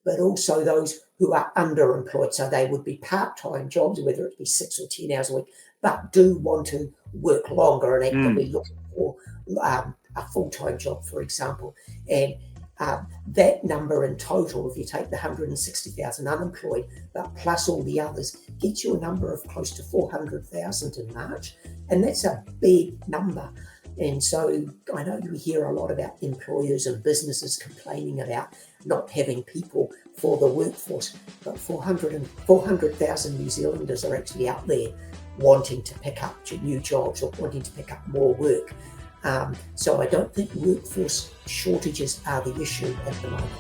but also those who are underemployed. So they would be part-time jobs, whether it be 6 or 10 hours a week, but do want to work longer and actively looking for a full-time job, for example. And that number in total, if you take the 160,000 unemployed, but plus all the others, gets you a number of close to 400,000 in March. And that's a big number. And so I know you hear a lot about employers and businesses complaining about not having people for the workforce, but 400,000 New Zealanders are actually out there wanting to pick up new jobs or wanting to pick up more work. So I don't think workforce shortages are the issue at the moment.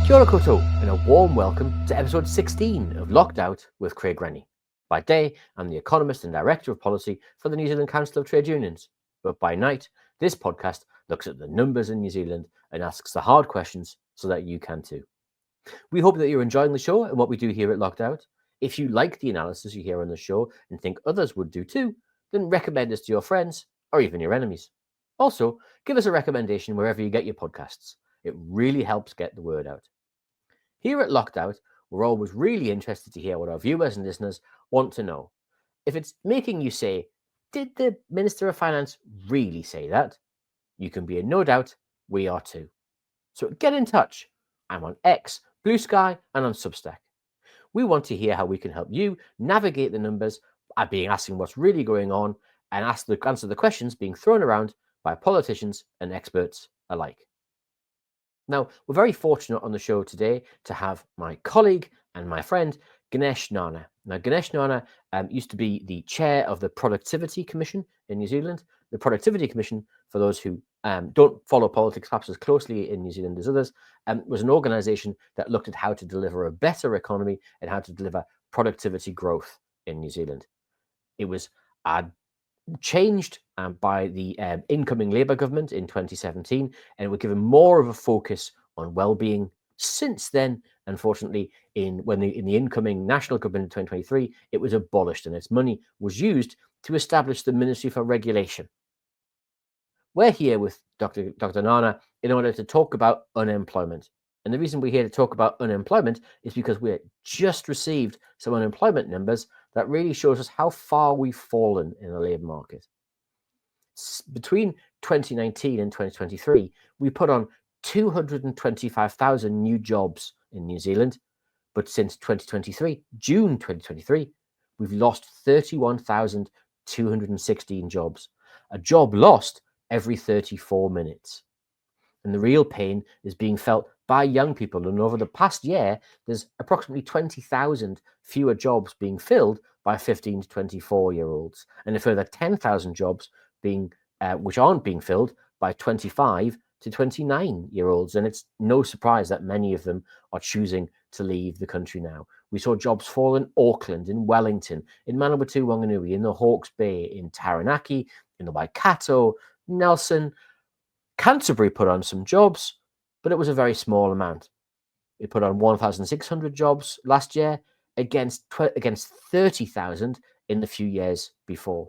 Kia ora koutou, and a warm welcome to episode 16 of Locked Out with Craig Renney. By day, I'm the economist and director of policy for the New Zealand Council of Trade Unions. But by night, this podcast looks at the numbers in New Zealand and asks the hard questions so that you can too. We hope that you're enjoying the show and what we do here at Locked Out. If you like the analysis you hear on the show and think others would do too, then recommend us to your friends or even your enemies. Also, give us a recommendation wherever you get your podcasts. It really helps get the word out. Here at Locked Out, we're always really interested to hear what our viewers and listeners want to know. If it's making you say, did the Minister of Finance really say that? You can be in no doubt, we are too. So get in touch. I'm on X, Blue Sky, and on Substack. We want to hear how we can help you navigate the numbers by asking what's really going on and answer the questions being thrown around by politicians and experts alike. Now, we're very fortunate on the show today to have my colleague and my friend, Ganesh Nana. Now, Ganesh Nana used to be the chair of the Productivity Commission in New Zealand. The Productivity Commission, for those who don't follow politics perhaps as closely in New Zealand as others, was an organisation that looked at how to deliver a better economy and how to deliver productivity growth in New Zealand. It was changed by the incoming Labour government in 2017, and it was given more of a focus on well-being. Since then, unfortunately, in the incoming national government in 2023, it was abolished and its money was used to establish the Ministry for Regulation. We're here with Dr. Nana in order to talk about unemployment. And the reason we're here to talk about unemployment is because we just received some unemployment numbers that really shows us how far we've fallen in the labour market. Between 2019 and 2023, we put on 225,000 new jobs in New Zealand. But since June 2023, we've lost 31,216 jobs. A job lost every 34 minutes. And the real pain is being felt by young people. And over the past year, there's approximately 20,000 fewer jobs being filled by 15 to 24-year-olds, and a further 10,000 jobs which aren't being filled by 25 to 29-year-olds. And it's no surprise that many of them are choosing to leave the country now. We saw jobs fall in Auckland, in Wellington, in Manawatu Wanganui, in the Hawke's Bay, in Taranaki, in the Waikato, Nelson. Canterbury put on some jobs, but it was a very small amount. It put on 1,600 jobs last year against 30,000 in the few years before.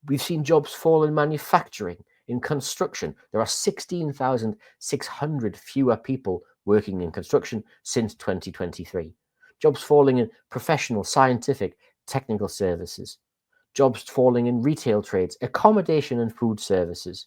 We've seen jobs fall in manufacturing, in construction. There are 16,600 fewer people working in construction since 2023. Jobs falling in professional, scientific, technical services. Jobs falling in retail trades, accommodation and food services.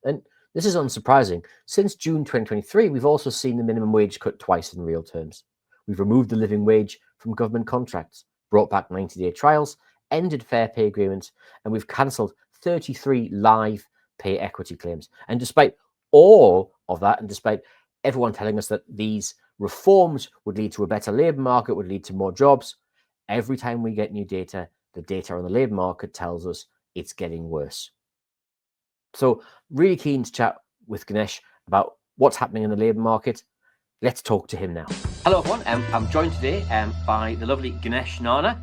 And this is unsurprising. Since June 2023, we've also seen the minimum wage cut twice in real terms. We've removed the living wage from government contracts, brought back 90-day trials, ended fair pay agreements, and we've cancelled 33 live pay equity claims. And despite all of that, and despite everyone telling us that these reforms would lead to a better labour market, would lead to more jobs, every time we get new data, the data on the labour market tells us it's getting worse. So really keen to chat with Ganesh about what's happening in the labour market. Let's talk to him now. Hello everyone, I'm joined today by the lovely Ganesh Nana,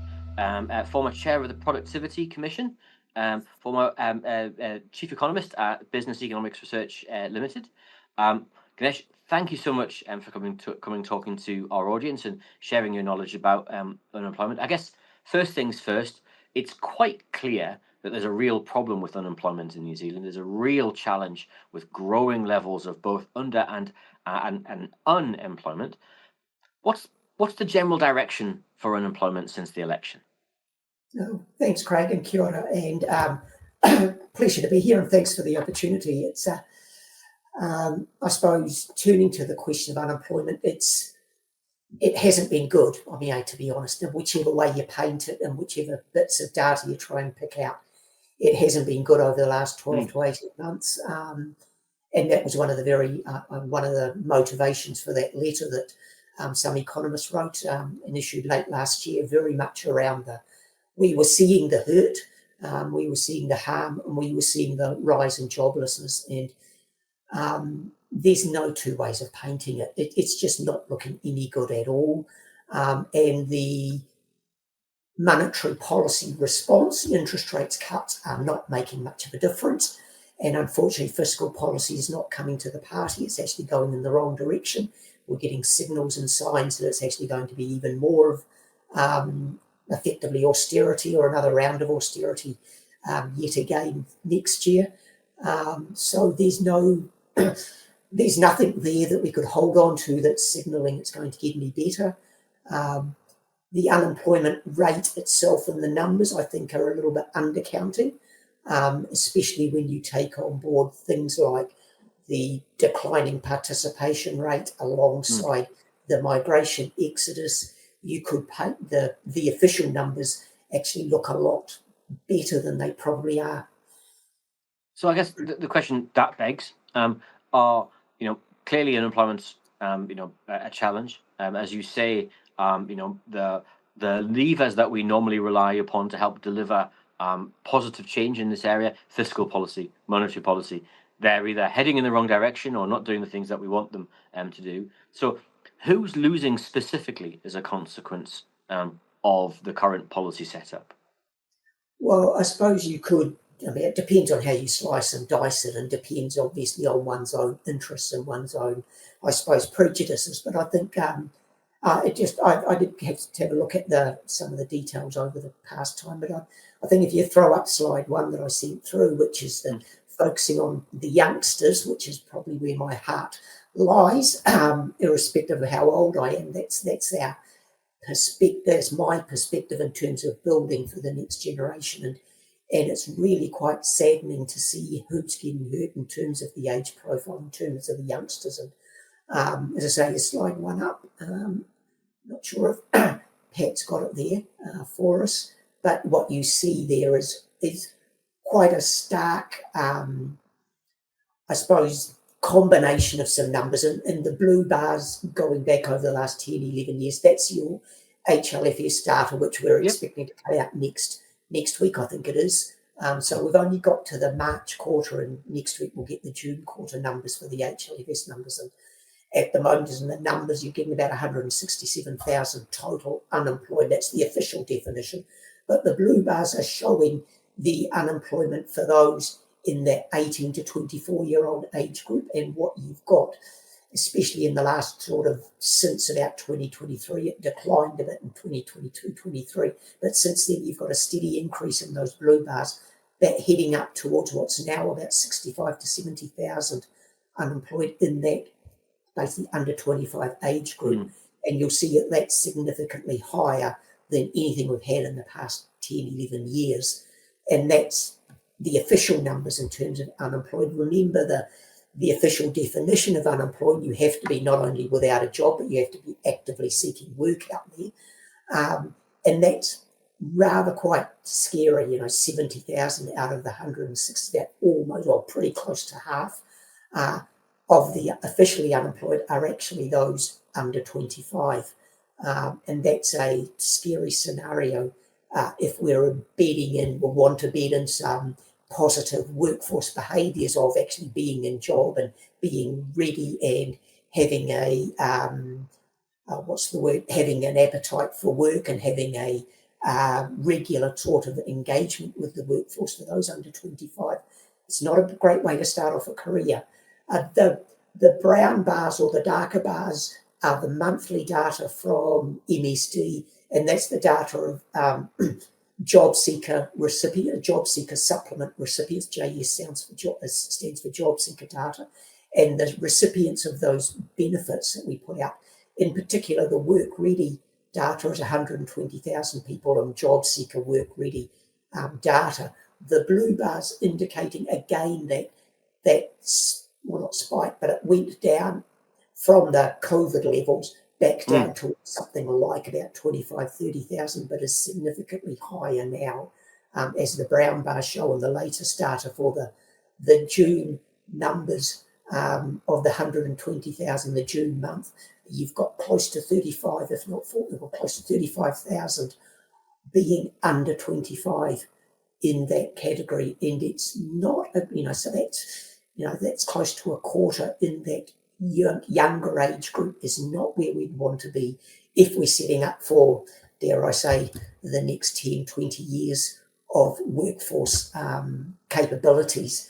former chair of the Productivity Commission. former chief economist at Business Economics Research Limited. Ganesh, thank you so much for coming talking to our audience and sharing your knowledge about unemployment. I guess first things first, it's quite clear that there's a real problem with unemployment in New Zealand. There's a real challenge with growing levels of both under and unemployment. What's the general direction for unemployment since the election? Oh, thanks, Craig, and kia ora, and pleasure to be here, and thanks for the opportunity. It's, I suppose, turning to the question of unemployment, it hasn't been good, to be honest, in whichever way you paint it and whichever bits of data you try and pick out. It hasn't been good over the last 12 to 18 months, and that was one of the motivations for that letter that some economists wrote and issued late last year, very much around we were seeing the hurt, we were seeing the harm, and we were seeing the rise in joblessness. And there's no two ways of painting it. It's just not looking any good at all. And the monetary policy response, interest rates cuts, are not making much of a difference. And unfortunately, fiscal policy is not coming to the party. It's actually going in the wrong direction. We're getting signals and signs that it's actually going to be even more of effectively austerity, or another round of austerity yet again next year. So there's nothing there that we could hold on to that's signalling it's going to get any better. The unemployment rate itself and the numbers, I think, are a little bit undercounting, especially when you take on board things like the declining participation rate alongside the migration exodus. You could paint the official numbers actually look a lot better than they probably are. So I guess the question that begs are, clearly unemployment's, a challenge. As you say, the levers that we normally rely upon to help deliver positive change in this area, fiscal policy, monetary policy, they're either heading in the wrong direction or not doing the things that we want them to do. So who's losing specifically as a consequence of the current policy setup? Well, I suppose you could, it depends on how you slice and dice it, and depends obviously on one's own interests and one's own, I suppose, prejudices. But I think I did have to have a look at some of the details over the past time. But I think if you throw up slide one that I sent through, which is focusing on the youngsters, which is probably where my heart lies, irrespective of how old I am. That's our perspective. That's my perspective in terms of building for the next generation, and it's really quite saddening to see who's getting hurt in terms of the age profile, in terms of the youngsters. And as I say, you slide one up. Not sure if Pat's got it there for us, but what you see there is quite a stark, I suppose, combination of some numbers, and the blue bars going back over the last 10, 11 years, that's your HLFS data, which we're expecting to pay out next week, I think it is. So we've only got to the March quarter, and next week we'll get the June quarter numbers for the HLFS numbers. And at the moment, in the numbers, you're getting about 167,000 total unemployed. That's the official definition. But the blue bars are showing the unemployment for those in that 18 to 24-year-old age group. And what you've got, especially in the last since about 2023, it declined a bit in 2022, 23. But since then, you've got a steady increase in those blue bars, that heading up towards what's now about 65 to 70,000 unemployed in that basically under 25 age group. And you'll see that that's significantly higher than anything we've had in the past 10, 11 years. And that's the official numbers in terms of unemployed. Remember the official definition of unemployed, you have to be not only without a job, but you have to be actively seeking work out there. And that's rather quite scary, 70,000 out of the 160, that almost, well, pretty close to half of the officially unemployed are actually those under 25. And that's a scary scenario if we're embedding in, or want to bed in some positive workforce behaviours of actually being in job and being ready and having having an appetite for work and having a regular sort of engagement with the workforce for those under 25. It's not a great way to start off a career. The brown bars or the darker bars are the monthly data from MSD, and that's the data of job seeker recipient, job seeker supplement recipients. JS stands for job seeker data, and the recipients of those benefits that we put out. In particular, the work ready data is 120,000 people on job seeker work ready data. The blue bars indicating again that's well, not spiked, but it went down from the COVID levels back down to something like about 25, 30,000, but is significantly higher now, as the brown bars show in the latest data for the June numbers of the 120,000, the June month. You've got close to 35, if not 40, or close to 35,000 being under 25 in that category, and it's not, so that's close to a quarter in that younger age group is not where we'd want to be if we're setting up for, dare I say, the next 10, 20 years of workforce capabilities.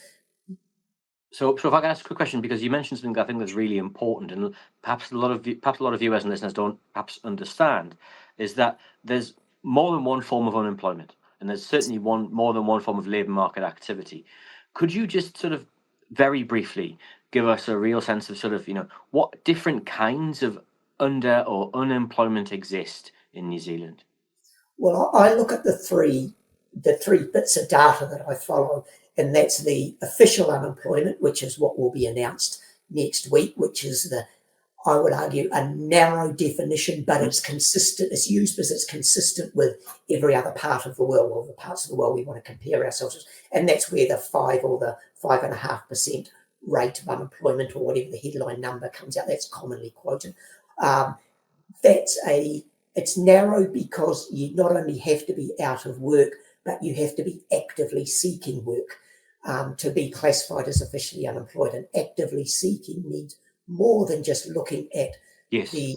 So if I can ask a quick question, because you mentioned something that I think that's really important, and perhaps a lot of viewers and listeners don't perhaps understand, is that there's more than one form of unemployment, and there's certainly more than one form of labour market activity. Could you just sort of very briefly give us a real sense of sort of, what different kinds of under or unemployment exist in New Zealand? Well, I look at the three bits of data that I follow, and that's the official unemployment, which is what will be announced next week, which is I would argue, a narrow definition, but it's consistent. It's used because it's consistent with every other part of the world, or the parts of the world we want to compare ourselves with. And that's where the 5 or the 5.5% rate of unemployment, or whatever the headline number comes out, that's commonly quoted. It's narrow because you not only have to be out of work, but you have to be actively seeking work to be classified as officially unemployed. And actively seeking means more than just looking at the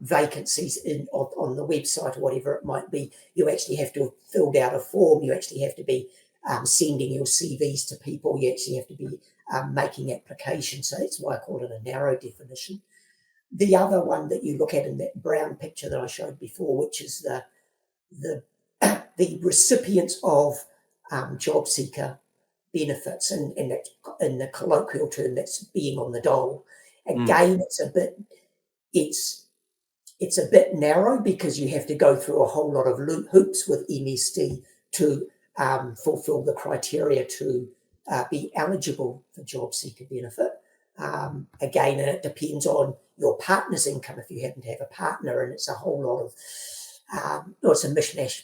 vacancies on the website or whatever it might be. You actually have to have filled out a form. You actually have to be sending your CVs to people. You actually have to be making applications. So that's why I call it a narrow definition. The other one that you look at in that brown picture that I showed before, which is the recipients of job seeker benefits, and that, in the colloquial term, that's being on the dole. Again, it's a bit narrow because you have to go through a whole lot of hoops with MSD to fulfill the criteria to be eligible for job seeker benefit. Again, and it depends on your partner's income if you happen to have a partner, and it's a whole lot of, it's a mishmash,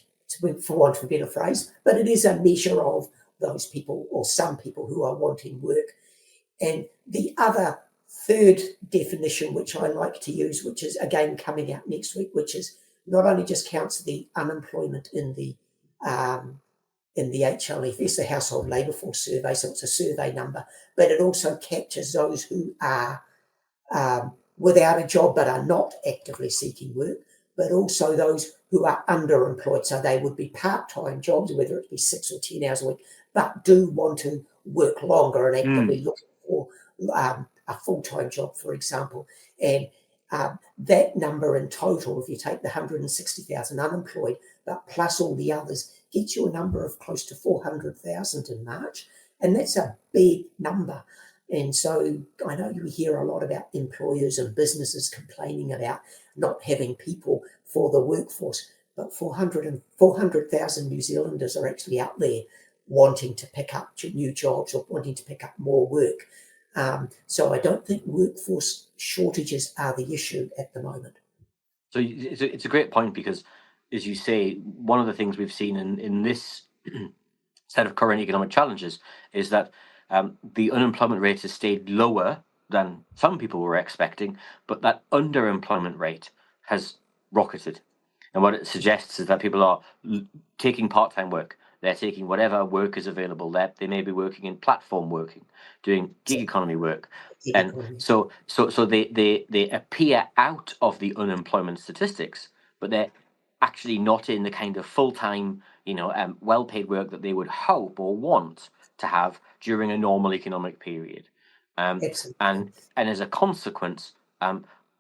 for want of a better phrase, but it is a measure of those people, or some people, who are wanting work. And the other third definition, which I like to use, which is again coming out next week, which is not only just counts the unemployment in the HLFS, the Household Labour Force Survey, so it's a survey number, but it also captures those who are without a job but are not actively seeking work, but also those who are underemployed. So they would be part-time jobs, whether it be 6 or 10 hours a week, but do want to work longer and actively looking for a full-time job, for example. And that number in total, if you take the 160,000 unemployed, but plus all the others, gets you a number of close to 400,000 in March. And that's a big number. And so I know you hear a lot about employers and businesses complaining about not having people for the workforce, but 400,000 New Zealanders are actually out there wanting to pick up new jobs or wanting to pick up more work. So I don't think workforce shortages are the issue at the moment. So it's a great point, because, as you say, one of the things we've seen in this set of current economic challenges is that the unemployment rate has stayed lower than some people were expecting, but that underemployment rate has rocketed. And what it suggests is that people are taking part-time work. They're taking whatever work is available. They may be working in platform working, doing gig economy work. And so they appear out of the unemployment statistics, but they're actually not in the kind of full-time, well-paid work that they would hope or want to have during a normal economic period. Absolutely. And as a consequence,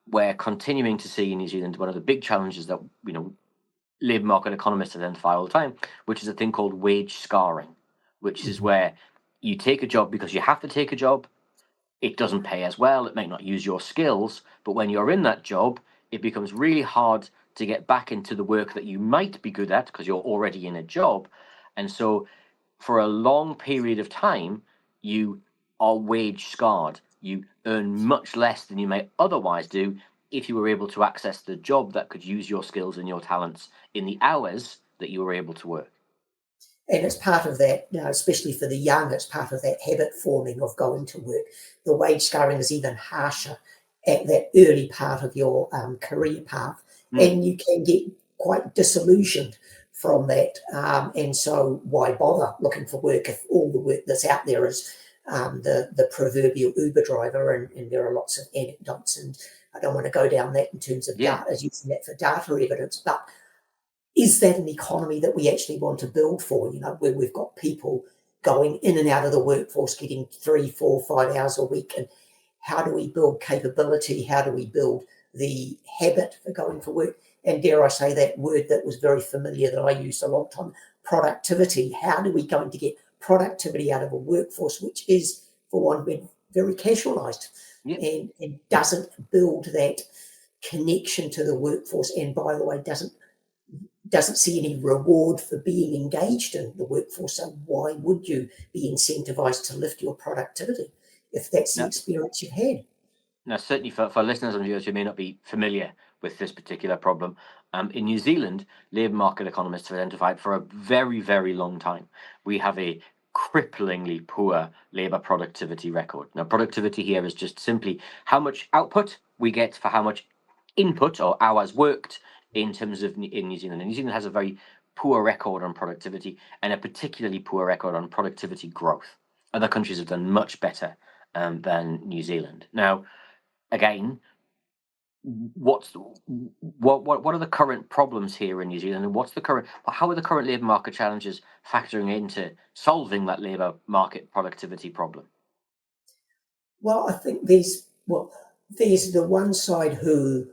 we're continuing to see in New Zealand one of the big challenges that labour market economists identify all the time, which is a thing called wage scarring, which is where you take a job because you have to take a job. It doesn't pay as well. It might not use your skills, but when you're in that job, it becomes really hard to get back into the work that you might be good at because you're already in a job. And so for a long period of time, you are wage scarred. You earn much less than you might otherwise do if you were able to access the job that could use your skills and your talents in the hours that you were able to work. And it's part of that, especially for the young, it's part of that habit forming of going to work. The wage scarring is even harsher at that early part of your career path, and you can get quite disillusioned from that. And so, why bother looking for work if all the work that's out there is the proverbial Uber driver? And there are lots of anecdotes, and I don't want to go down that in terms of data, using that for data evidence, but is that an economy that we actually want to build for, where we've got people going in and out of the workforce, getting 3, 4, 5 hours a week? And how do we build capability? How do we build the habit for going for work? And dare I say that word that was very familiar that I used a long time, productivity. How do we going to get productivity out of a workforce which is, for one, been very casualised and doesn't build that connection to the workforce, and by the way, doesn't see any reward for being engaged in the workforce. So why would you be incentivized to lift your productivity if that's the experience you've had? Now, certainly for listeners and viewers who may not be familiar with this particular problem, in New Zealand, labour market economists have identified for a very, very long time, we have a cripplingly poor labour productivity record. Now, productivity here is just simply how much output we get for how much input or hours worked in terms of in New Zealand. And New Zealand has a very poor record on productivity and a particularly poor record on productivity growth. Other countries have done much better than New Zealand. Now, again, what are the current problems here in New Zealand, and how are the current labour market challenges factoring into solving that labour market productivity problem? Well, I think there's the one side who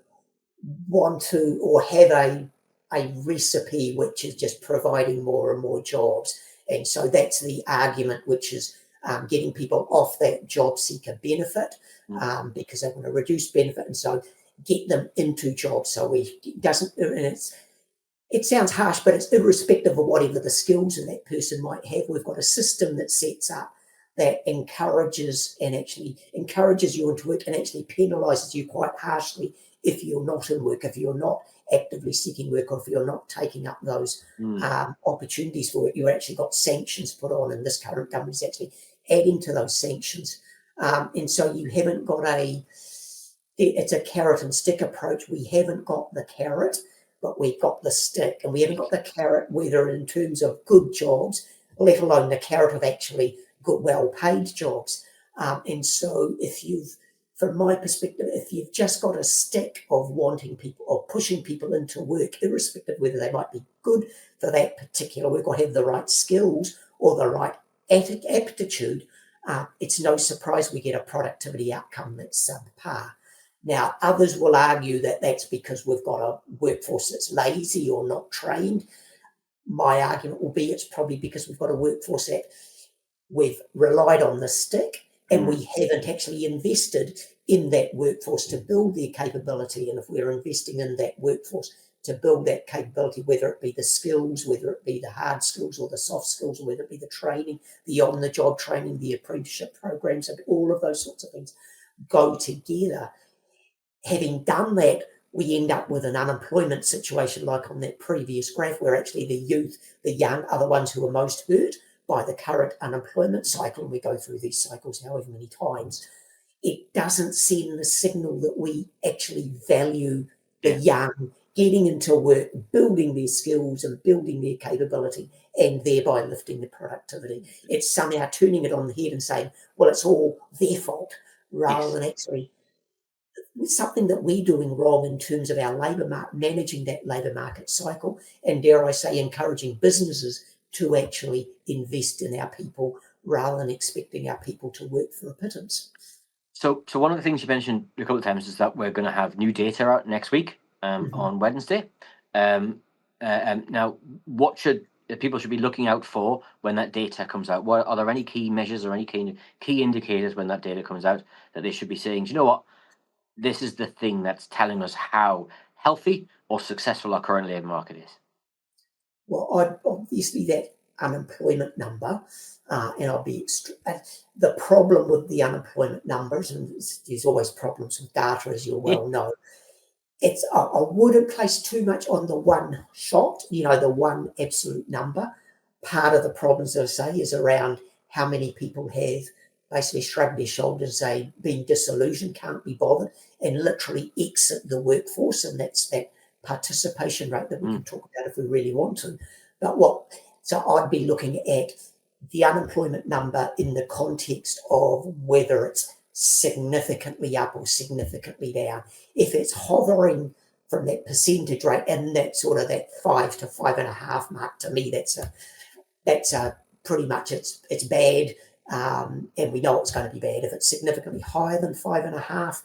want to or have a recipe which is just providing more and more jobs. And so that's the argument, which is getting people off that job seeker benefit because they want to reduce benefit, and so get them into jobs. So it sounds harsh, but it's irrespective of whatever the skills that that person might have. We've got a system that sets up that encourages you into work and actually penalises you quite harshly if you're not in work, if you're not actively seeking work, or if you're not taking up those opportunities for it. You've actually got sanctions put on, and this current government is actually adding to those sanctions. And so you haven't got it's a carrot and stick approach. We haven't got the carrot, but we've got the stick. And we haven't got the carrot, whether in terms of good jobs, let alone the carrot of actually good, well-paid jobs. And so from my perspective, if you've just got a stick of wanting people or pushing people into work, irrespective of whether they might be good for that particular work or have the right skills or the right aptitude, it's no surprise we get a productivity outcome that's subpar. Now, others will argue that that's because we've got a workforce that's lazy or not trained. My argument will be it's probably because we've got a workforce that we've relied on the stick and we haven't actually invested in that workforce to build their capability. And if we're investing in that workforce to build that capability, whether it be the skills, whether it be the hard skills or the soft skills, or whether it be the training, the on-the-job training, the apprenticeship programs, and all of those sorts of things go together. Having done that, we end up with an unemployment situation like on that previous graph, where actually the youth, the young, are the ones who are most hurt by the current unemployment cycle. And we go through these cycles however many times. It doesn't send the signal that we actually value the young getting into work, building their skills and building their capability, and thereby lifting the productivity. It's somehow turning it on the head and saying, well, it's all their fault, rather than actually something that we're doing wrong in terms of our labour market, managing that labour market cycle, and dare I say, encouraging businesses to actually invest in our people rather than expecting our people to work for a pittance. So one of the things you mentioned a couple of times is that we're going to have new data out next week on Wednesday. Now, what should people be looking out for when that data comes out? What are there any key measures or any key indicators when that data comes out that they should be saying, do you know what? This is the thing that's telling us how healthy or successful our current labour market is. Well, obviously that unemployment number, and I'll be the problem with the unemployment numbers, and there's always problems with data, as you well know. I wouldn't place too much on the one shot, the one absolute number. Part of the problems, as I say, is around how many people have basically shrugged their shoulders, say, been disillusioned, can't be bothered, and literally exit the workforce, and that's that participation rate that we can talk about if we really want to. So I'd be looking at the unemployment number in the context of whether it's significantly up or significantly down. If it's hovering from that percentage rate and that sort of that 5 to 5.5 mark, to me that's a pretty much it's bad, and we know it's going to be bad. If it's significantly higher than 5.5,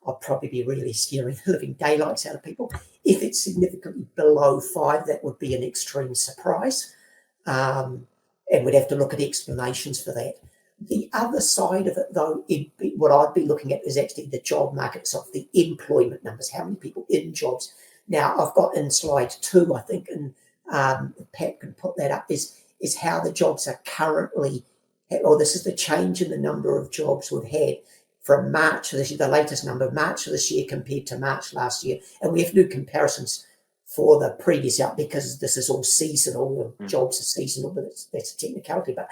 I'll probably be really scaring the living daylights out of people. If it's significantly below 5, that would be an extreme surprise, and we'd have to look at explanations for that. The other side of it, though, what I'd be looking at is actually the job market itself, the employment numbers, how many people in jobs. Now, I've got in slide 2, I think, and Pat can put that up, is how the jobs are currently, or this is the change in the number of jobs we've had from March, this is the latest number, March of this year compared to March last year. And we have to do comparisons for the previous year because this is all seasonal, jobs are seasonal, but that's a technicality. But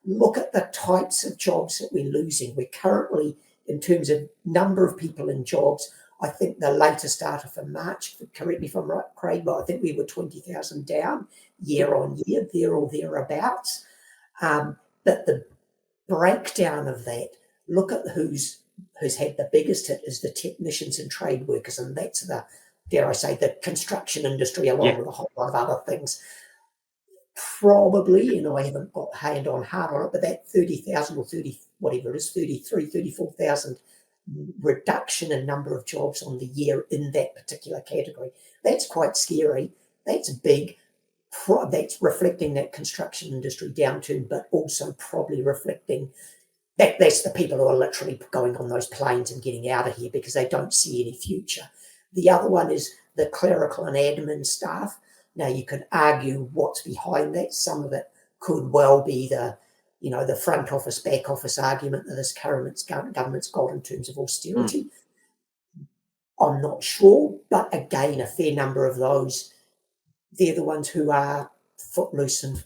look at the types of jobs that we're losing. We're currently, in terms of number of people in jobs, I think the latest data for March, correct me if I'm right, Craig, but I think we were 20,000 down year on year, there or thereabouts. But the breakdown of that, look at who's had the biggest hit is the technicians and trade workers, and that's the, dare I say, the construction industry along with a whole lot of other things. Probably, I haven't got hand on heart on it, but that 30,000 or 30, whatever it is, 33, 34,000 reduction in number of jobs on the year in that particular category, that's quite scary. That's big. That's reflecting that construction industry downturn, but also probably reflecting that's the people who are literally going on those planes and getting out of here because they don't see any future. The other one is the clerical and admin staff. Now, you could argue what's behind that. Some of it could well be the front office, back office argument that this government's got in terms of austerity. I'm not sure, but again, a fair number of those, they're the ones who are footloose and,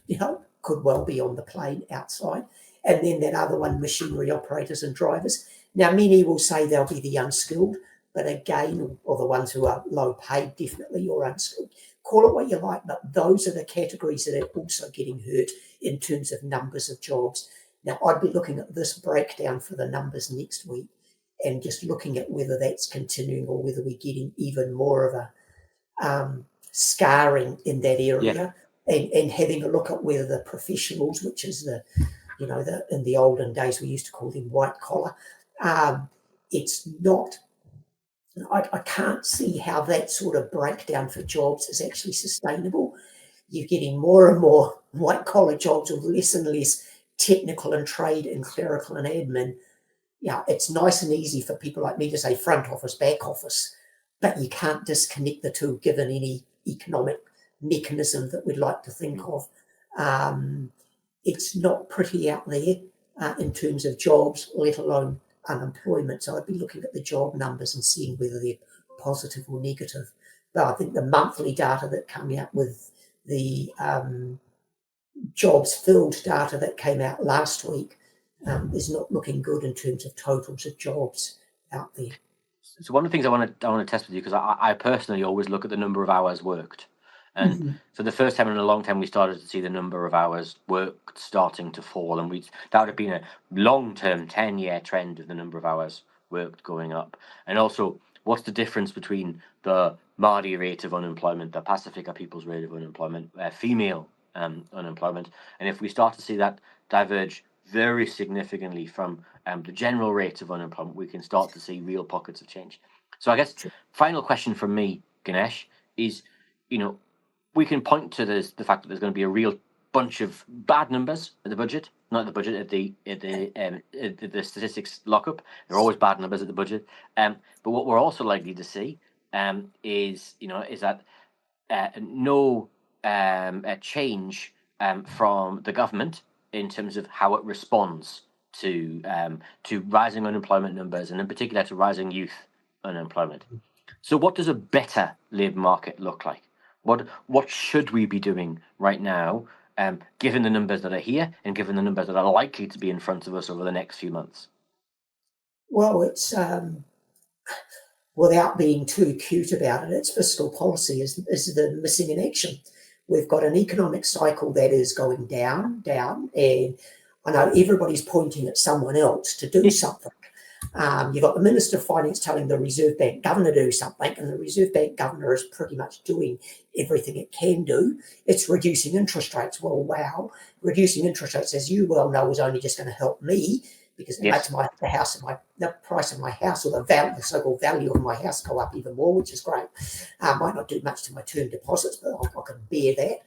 could well be on the plane outside. And then that other one, machinery operators and drivers. Now, many will say they'll be the unskilled, but again, or the ones who are low paid, definitely, or unskilled. Call it what you like, but those are the categories that are also getting hurt in terms of numbers of jobs. Now, I'd be looking at this breakdown for the numbers next week and just looking at whether that's continuing or whether we're getting even more of a scarring in that area, and having a look at whether the professionals, which is in the olden days we used to call them white collar, it's not. I can't see how that sort of breakdown for jobs is actually sustainable. You're getting more and more white collar jobs with less and less technical and trade and clerical and admin. It's nice and easy for people like me to say front office, back office, but you can't disconnect the two given any economic mechanism that we'd like to think of. It's not pretty out there in terms of jobs, let alone unemployment. So I'd be looking at the job numbers and seeing whether they're positive or negative. But I think the monthly data that came out with the jobs filled data that came out last week is not looking good in terms of totals of jobs out there. So one of the things I want to test with you, because I personally always look at the number of hours worked. And for the first time in a long time, we started to see the number of hours worked starting to fall. And that would have been a long-term 10-year trend of the number of hours worked going up? And also, what's the difference between the Māori rate of unemployment, the Pacifica people's rate of unemployment, female unemployment? And if we start to see that diverge very significantly from the general rate of unemployment, we can start to see real pockets of change. So I guess final question from me, Ganesh, is, we can point to the fact that there's going to be a real bunch of bad numbers at the budget, not at the budget, at the statistics lockup. There are always bad numbers at the budget. But what we're also likely to see is that no change from the government in terms of how it responds to rising unemployment numbers, and in particular to rising youth unemployment. So what does a better labour market look like? What should we be doing right now, given the numbers that are here and given the numbers that are likely to be in front of us over the next few months? Well, it's without being too cute about it, it's fiscal policy is the missing in action. We've got an economic cycle that is going down, and I know everybody's pointing at someone else to do something. You've got the Minister of Finance telling the Reserve Bank Governor to do something, and the Reserve Bank Governor is pretty much doing everything it can do. It's reducing interest rates. Well, wow, reducing interest rates, as you well know, is only just going to help me, because it makes the price of my house, or the so-called value of my house, go up even more, which is great. Might not do much to my term deposits, but I can bear that.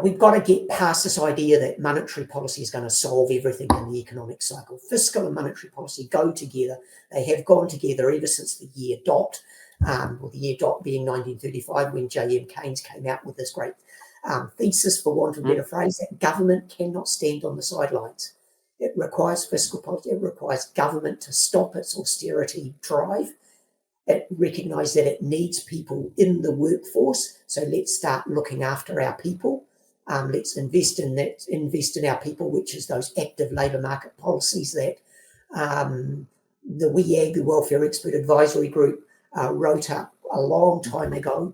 We've got to get past this idea that monetary policy is going to solve everything in the economic cycle. Fiscal and monetary policy go together. They have gone together ever since the year dot, or the year dot being 1935, when J.M. Keynes came out with this great thesis, for want of a better phrase, that government cannot stand on the sidelines. It requires fiscal policy. It requires government to stop its austerity drive. It recognises that it needs people in the workforce. So let's start looking after our people. Let's invest in our people, which is those active labour market policies that the WEAG, the Welfare Expert Advisory Group, wrote up a long time ago.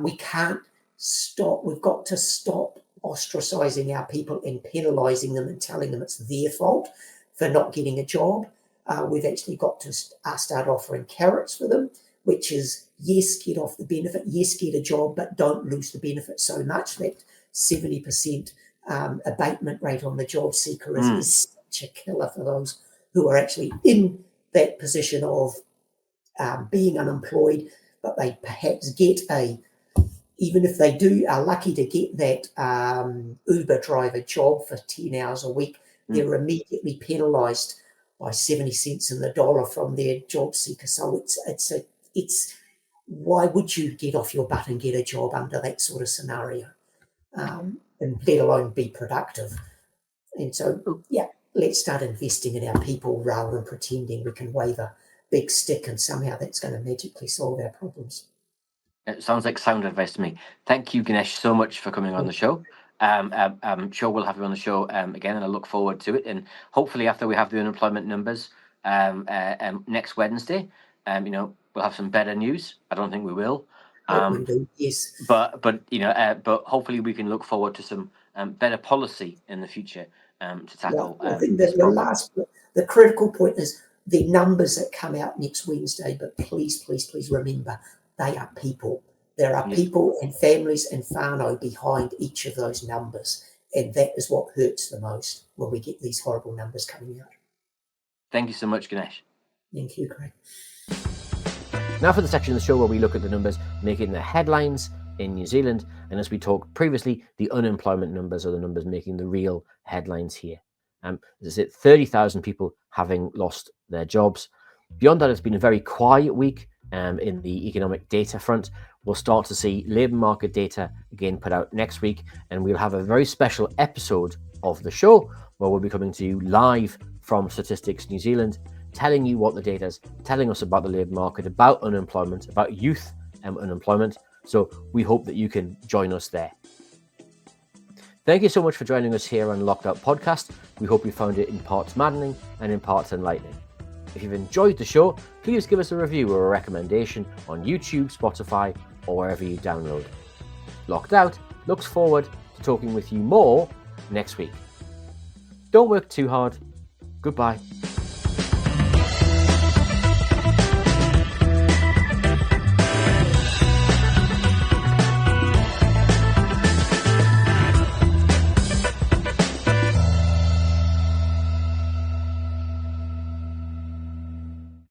We can't stop. We've got to stop ostracising our people and penalising them and telling them it's their fault for not getting a job. We've actually got to start offering carrots for them, which is, yes, get off the benefit, yes, get a job, but don't lose the benefit so much. That 70% abatement rate on the job seeker is such a killer for those who are actually in that position of being unemployed, but they perhaps get even if they are lucky to get that Uber driver job for 10 hours a week, they're immediately penalised by 70 cents in the dollar from their job seeker. So it's why would you get off your butt and get a job under that sort of scenario, and let alone be productive? And so, let's start investing in our people rather than pretending we can wave a big stick and somehow that's going to magically solve our problems. It sounds like sound advice to me. Thank you, Ganesh, so much for coming on the show. I'm sure we'll have you on the show again, and I look forward to it. And hopefully, after we have the unemployment numbers next Wednesday, we'll have some better news. I don't think we will. Yes. But hopefully we can look forward to some better policy in the future to tackle. I think the critical point is the numbers that come out next Wednesday. But please remember, they are people. There are people and families and whānau behind each of those numbers. And that is what hurts the most when we get these horrible numbers coming out. Thank you so much, Ganesh. Thank you, Craig. Now for the section of the show where we look at the numbers making the headlines in New Zealand. And as we talked previously, the unemployment numbers are the numbers making the real headlines here. As I said, 30,000 people having lost their jobs. Beyond that, it's been a very quiet week in the economic data front. We'll start to see labour market data again put out next week, and we'll have a very special episode of the show where we'll be coming to you live from Statistics New Zealand, telling you what the data is telling us about the labour market, about unemployment, about youth unemployment. So we hope that you can join us there. Thank you so much for joining us here on Locked Out Podcast. We hope you found it in parts maddening and in parts enlightening. If you've enjoyed the show, please give us a review or a recommendation on YouTube, Spotify, or wherever you download. Locked Out looks forward to talking with you more next week. Don't work too hard. Goodbye.